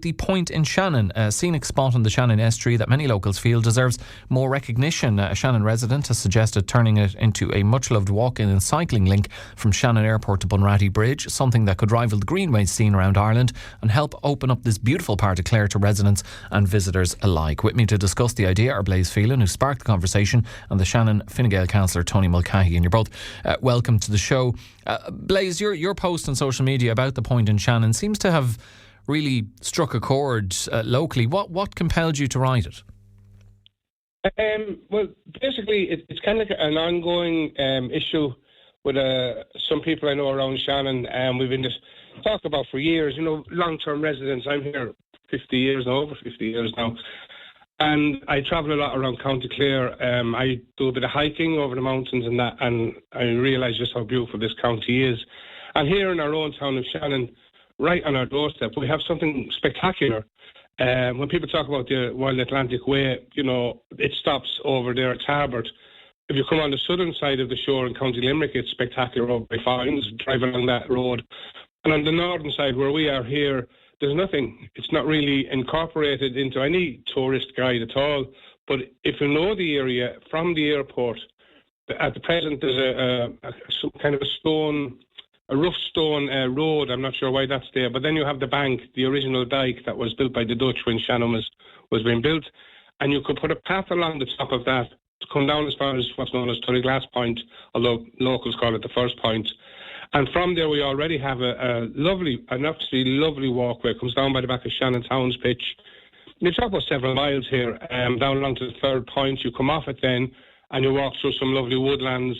The point in Shannon, a scenic spot on the Shannon Estuary that many locals feel deserves more recognition. A Shannon resident has suggested turning it into a much-loved walking and cycling link from Shannon Airport to Bunratty Bridge, something that could rival the Greenways scene around Ireland and help open up this beautiful part of Clare to residents and visitors alike. With me to discuss the idea are Blaise Phelan, who sparked the conversation, and the Shannon Fine Gael councillor Tony Mulcahy. And you're both welcome to the show. Blaise, your post on social media about the point in Shannon seems to have really struck a chord locally. What compelled you to write it? Well, basically, it's kind of like an ongoing issue with some people I know around Shannon. We've been just talked about for years. You know, long-term residents. I'm here 50 years now, over 50 years now, and I travel a lot around County Clare. I do a bit of hiking over the mountains and that, and I realise just how beautiful this county is. And here in our own town of Shannon, right on our doorstep, we have something spectacular. When people talk about the Wild Atlantic Way, you know, it stops over there at Tarbert. If you come on the southern side of the shore in County Limerick, it's spectacular over by Fines, drive along that road. And on the northern side, where we are here, there's nothing. It's not really incorporated into any tourist guide at all. But if you know the area from the airport, at the present there's some kind of a rough stone road. I'm not sure why that's there. But then you have the bank, the original dike that was built by the Dutch when Shannon was being built. And you could put a path along the top of that to come down as far as what's known as Tullyglass Point, although locals call it the first point. And from there we already have an absolutely lovely walkway. It comes down by the back of Shannon Town's pitch. You talk about several miles here, down along to the third point. You come off it then and you walk through some lovely woodlands.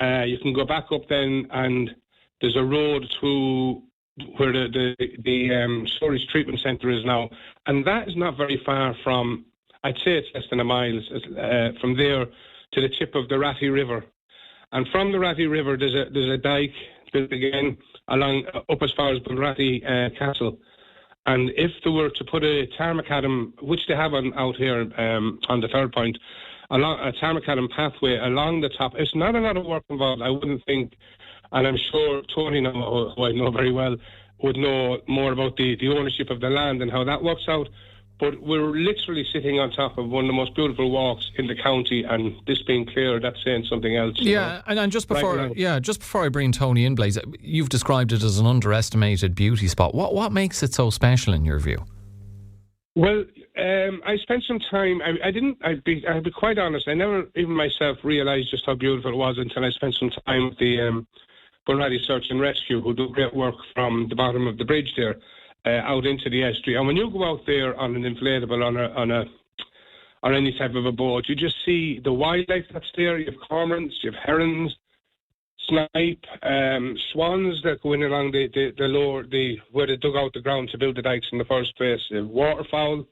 You can go back up then, and there's a road to where the storage treatment centre is now, and that is not very far from, I'd say it's less than a mile, from there to the tip of the Ratty River. And from the Ratty River, there's a dike built again up as far as Bunratty Castle. And if they were to put a tar macadam, which they have out here on the third point, along a tar macadam pathway along the top, it's not a lot of work involved, I wouldn't think. And I'm sure Tony, who I know very well, would know more about the ownership of the land and how that works out. But we're literally sitting on top of one of the most beautiful walks in the county, and this being Clare, that's saying something else. Yeah, and just before I bring Tony in, Blaise, you've described it as an underestimated beauty spot. What makes it so special in your view? Well, I spent some time. I'd be quite honest. I never even myself realised just how beautiful it was until I spent some time with the Bunratty Search and Rescue, who do great work from the bottom of the bridge there out into the estuary. And when you go out there on an inflatable, on any type of a boat, you just see the wildlife that's there. You have cormorants, you have herons, snipe, swans that go in along the lower, where they dug out the ground to build the dikes in the first place. Waterfowl,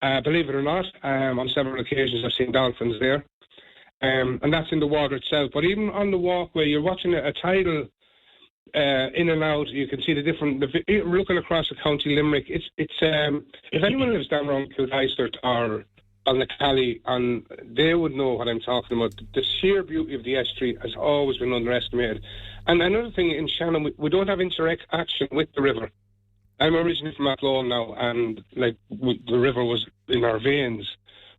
believe it or not, on several occasions I've seen dolphins there. And that's in the water itself. But even on the walkway, you're watching a tidal in and out. You can see looking across the County Limerick. It's if anyone lives down around Cllr or on the Cally, they would know what I'm talking about. The sheer beauty of the estuary has always been underestimated. And another thing in Shannon, we don't have interaction with the river. I'm originally from Athlone now, and the river was in our veins.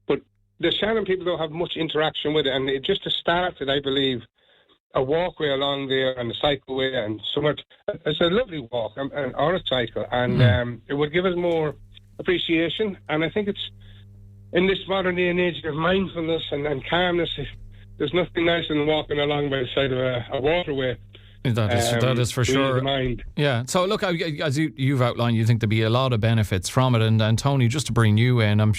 But the Shannon people don't have much interaction with it, and it just started, I believe, a walkway along there and a cycleway and somewhere. It's a lovely walk or a cycle, and it would give us more appreciation. And I think it's in this modern day and age of mindfulness and calmness. There's nothing nicer than walking along by the side of a waterway. That is for sure. Yeah. So look, as you've outlined, you think there'd be a lot of benefits from it. And Tony, just to bring you in, I'm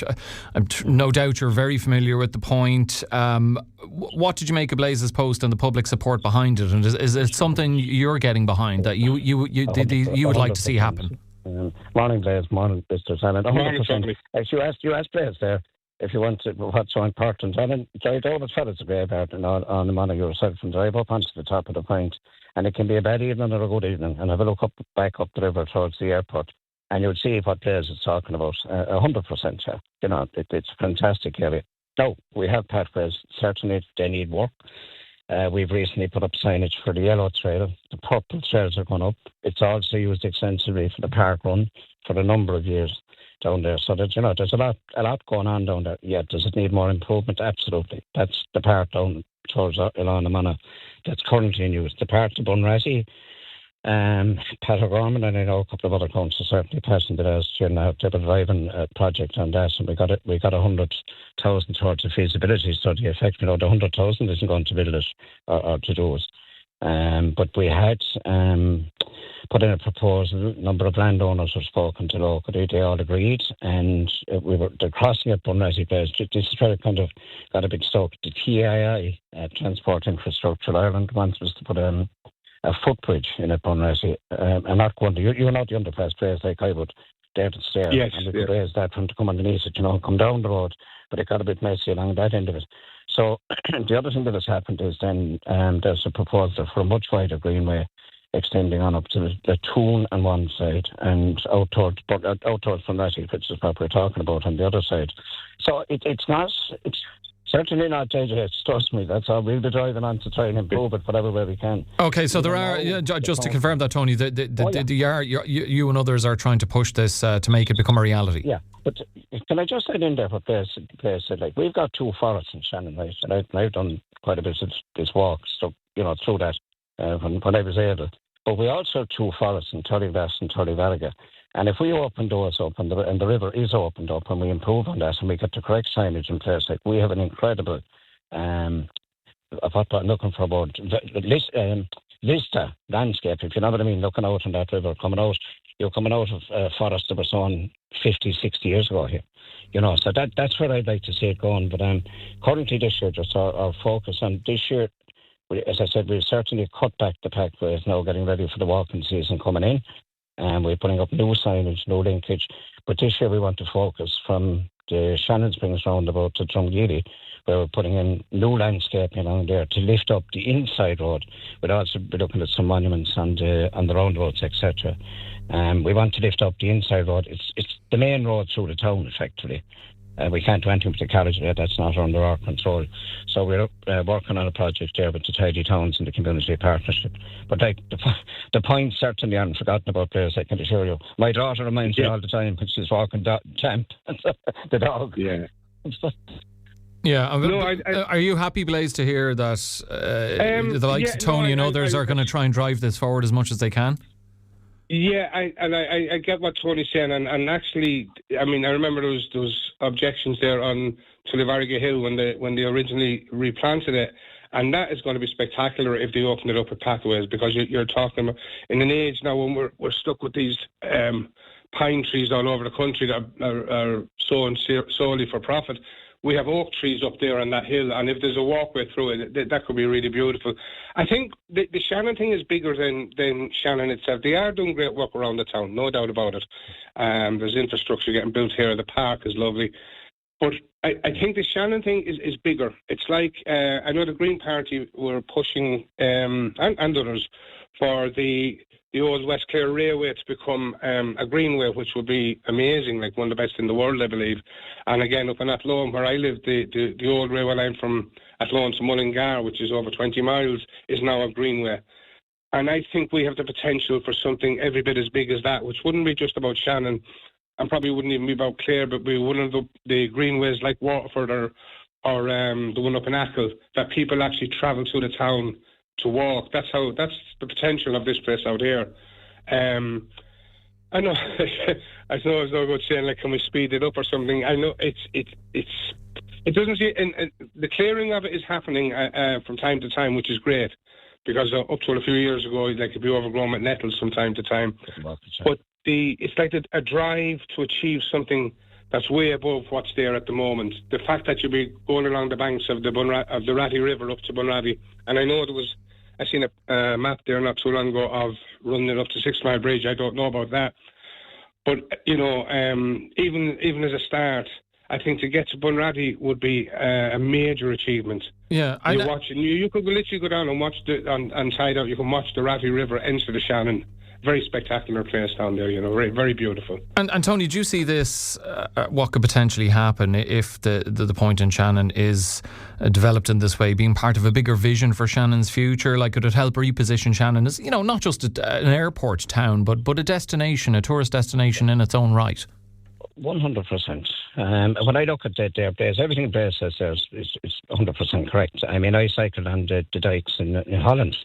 no doubt you're very familiar with the point. What did you make of Blaise's post and the public support behind it? And is it something you're getting behind that you would like to see happen? Morning, Blaise. Morning, Mr. Shannon. 100%. You asked Blaise there if you want to, what's so important. And I'd always felt it's a great part on the morning yourself and drive up onto the top of the point. And it can be a bad evening or a good evening. And have a look back up the river towards the airport. And you'll see what Blaise is talking about. 100%. Yeah. You know, it's a fantastic area. Now, we have pathways. Certainly, they need work. We've recently put up signage for the yellow trail. The purple trails are going up. It's also used extensively for the park run for a number of years down there. So that, there's a lot going on down there. Yeah, does it need more improvement? Absolutely. That's the part down towards Ilanamana that's currently in use. The part to Bunratty, Pat O'Gorman, and I know a couple of other councils certainly passing the last year now. They're driving a project on that, and we got 100,000 towards the feasibility study. In fact, the 100,000 isn't going to build it or to do it. But we had put in a proposal. A number of landowners were spoken to locally. They all agreed, and the crossing at Bunratty Bridge. This is where it kind of got a big stoke. The TII, Transport Infrastructure Ireland, wants us to put a footbridge in at Bunratty. I'm not going to. You're not the underpass place like I would. There to stare, yes, and we could raise that from to come underneath it, come down the road. But it got a bit messy along that end of it. So the other thing that has happened is then there's a proposal for a much wider greenway extending on up to the Toon on one side and out towards Bunratty, which is what we're talking about, on the other side. So it's certainly not JJS, trust me. That's all. We'll be driving on to try and improve it whatever way we can. Okay, so there are, just to confirm that, Tony, you and others are trying to push this to make it become a reality. Yeah, but can I just add in there what Blaise said? Like, we've got 2 forests in Shannon, right? And I've done quite a bit of this walk, so, through that when I was able. But we also have 2 forests in Tullyvass and Tullyvarriga. And if we open those up and the river is opened up and we improve on that and we get the correct signage in place, like, we have an incredible, what I'm looking for about, vista landscape, if you know what I mean, looking out on that river, you're coming out of forest that was on 50, 60 years ago here. So that's where I'd like to see it going. But currently this year, just our focus on this year, as I said, we've certainly cut back the pathways now, getting ready for the walking season coming in. And we're putting up new signage, new linkage. But this year we want to focus from the Shannon Springs roundabout to Drumgeely, where we're putting in new landscaping along there to lift up the inside road. We'll also be looking at some monuments on the roundabouts, etc. We want to lift up the inside road. It's the main road through the town, effectively. We can't do anything with the carriage there. That's not under our control. So we're working on a project there with the Tidy Towns and the Community Partnership. But the point certainly aren't forgotten about Blaise, I can assure you. My daughter reminds me all the time when she's walking Champ, the dog. Yeah. Yeah. Are you happy, Blaise, to hear that the likes of Tony and others are going to try and drive this forward as much as they can? Yeah, I get what Tony's saying, and actually, I remember those objections there on Tullyvarriga Hill when they originally replanted it, and that is going to be spectacular if they open it up with pathways, because you're talking about in an age now when we're stuck with these pine trees all over the country that are sown solely for profit. We have oak trees up there on that hill, and if there's a walkway through it, that could be really beautiful. I think the Shannon thing is bigger than Shannon itself. They are doing great work around the town, no doubt about it. There's infrastructure getting built here. The park is lovely. But I think the Shannon thing is bigger. It's like, I know the Green Party were pushing, and others, for the old West Clare Railway to become a greenway, which would be amazing, like one of the best in the world, I believe. And again, up in Athlone, where I live, the old railway line from Athlone to Mullingar, which is over 20 miles, is now a greenway. And I think we have the potential for something every bit as big as that, which wouldn't be just about Shannon, and probably wouldn't even be about Clare, but be one of the greenways like Waterford or the one up in Achill, that people actually travel to the town to walk. That's the potential of this place out here. I know I know it's no good saying, like, can we speed it up or something. I know it doesn't see, and the clearing of it is happening from time to time, which is great, because up to a few years ago, like, it'd be overgrown with nettles from time to time. But it's like a drive to achieve something that's way above what's there at the moment. The fact that you'll be going along the banks of the Ratty River up to Bunratty, and I know I seen a map there not too long ago of running it up to 6 Mile Bridge. I don't know about that, but even as a start, I think to get to Bunratty would be a major achievement. Yeah, you could literally go down and watch on Tide Out. You can watch the Ratty River enter the Shannon, very spectacular place down there, very, very beautiful. And Tony, do you see this, what could potentially happen if the point in Shannon is developed in this way, being part of a bigger vision for Shannon's future? Like, could it help reposition Shannon as, not just an airport town, but a destination, a tourist destination in its own right? 100%. When I look at their place, everything Blaise says there is 100% correct. I mean, I cycled on the dikes in Holland.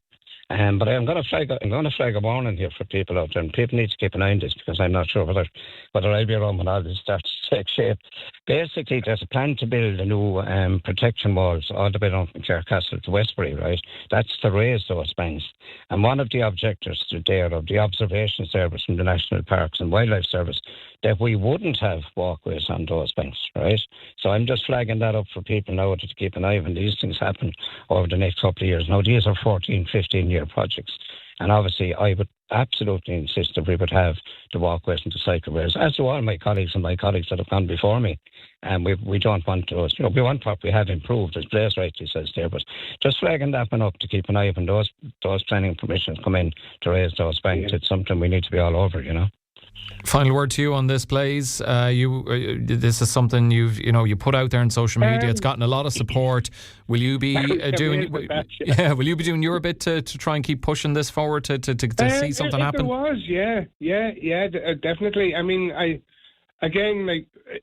But I'm going to flag a warning here for people out there, and people need to keep an eye on this, because I'm not sure whether I'll be around when all this starts to take shape. Basically, there's a plan to build a new protection walls all the way down from Clare Castle to Westbury, right? That's to raise those banks. And one of the objectives there of the Observation Service from the National Parks and Wildlife Service, that we wouldn't have walkways on those banks, right? So I'm just flagging that up for people now to keep an eye on when these things happen over the next couple of years. Now, these are 14, 15-year projects. And obviously, I would absolutely insist that we would have the walkways and the cycleways, as do all my colleagues and my colleagues that have gone before me. And we don't want those. We want what we have improved, as Blaise rightly says there. But just flagging that one up to keep an eye on those planning permissions come in to raise those banks. Yeah. It's something we need to be all over, Final word to you on this, Blaise. This is something you put out there on social media. It's gotten a lot of support. Will you be doing? Will you be doing your bit to try and keep pushing this forward to see something happen? Definitely. I mean,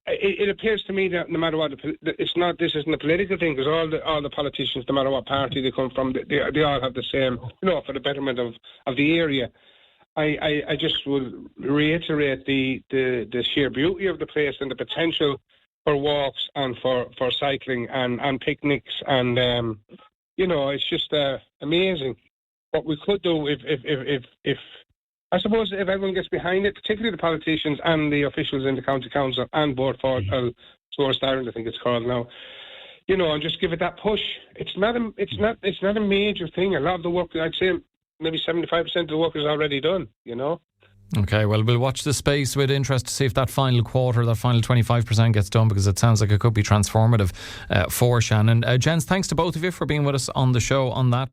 it appears to me that no matter what, this isn't a political thing, because all the politicians, no matter what party they come from, they all have the same, for the betterment of the area. I just will reiterate the sheer beauty of the place and the potential for walks and for cycling and picnics, and it's just amazing what we could do if I suppose if everyone gets behind it, particularly the politicians and the officials in the county council and board for Tourist Ireland, I think it's called now. And just give it that push. It's not a major thing. A lot of the work, I'd say, maybe 75% of the work is already done, Okay, well, we'll watch the space with interest to see if that final quarter, that final 25% gets done, because it sounds like it could be transformative for Shannon. Gents, thanks to both of you for being with us on the show on that.